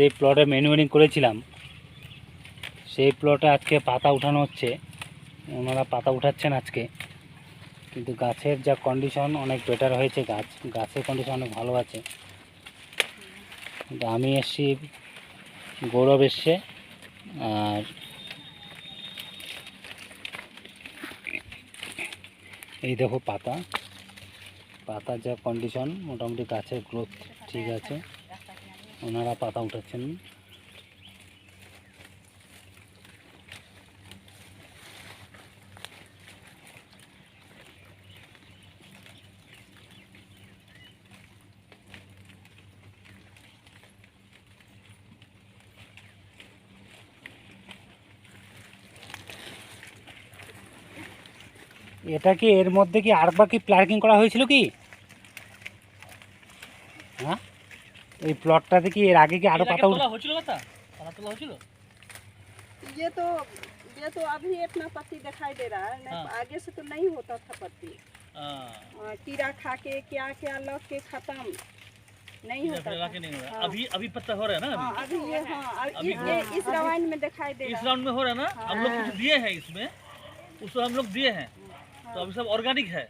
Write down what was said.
যে প্লটে ম্যানুয়ারিং করেছিলাম সেই প্লটে আজকে পাতা উঠানো হচ্ছে। ওনারা পাতা উঠাচ্ছেন আজকে, কিন্তু গাছের যা কন্ডিশন অনেক বেটার হয়েছে। গাছের কন্ডিশন অনেক ভালো আছে। কিন্তু আমি এসছি, গৌরব এসছে, আর এই দেখো পাতার যা কন্ডিশন, মোটামুটি গাছের গ্রোথ ঠিক আছে। ওনারা পাতা উঠাচ্ছেন। এটা কি এর মধ্যে কি আরেকবার কি প্লার্কিং করা হয়েছিল কি? হ্যাঁ, এই প্লটটাতে কি এর আগে কি আরো পাতা হয়েছিল? পাতা তোলা হয়েছিল। ये तो अभी अपना पत्ती दिखाई दे रहा है। हाँ। आगे से तो नहीं होता था पत्ती। कीड़ा खा के क्या क्या लग के खत्म नहीं होता था। नहीं हो रहा। हाँ। अभी पत्ता हो रहा है ना। हाँ, अभी ये हाँ अभी ये इस राउंड में दिखाई दे इस रहा है। राउंड में हो रहा है ना। हम लोग कुछ दिए हैं इसमें, उसको हम लोग दिए हैं, तो अभी सब ऑर्गेनिक है।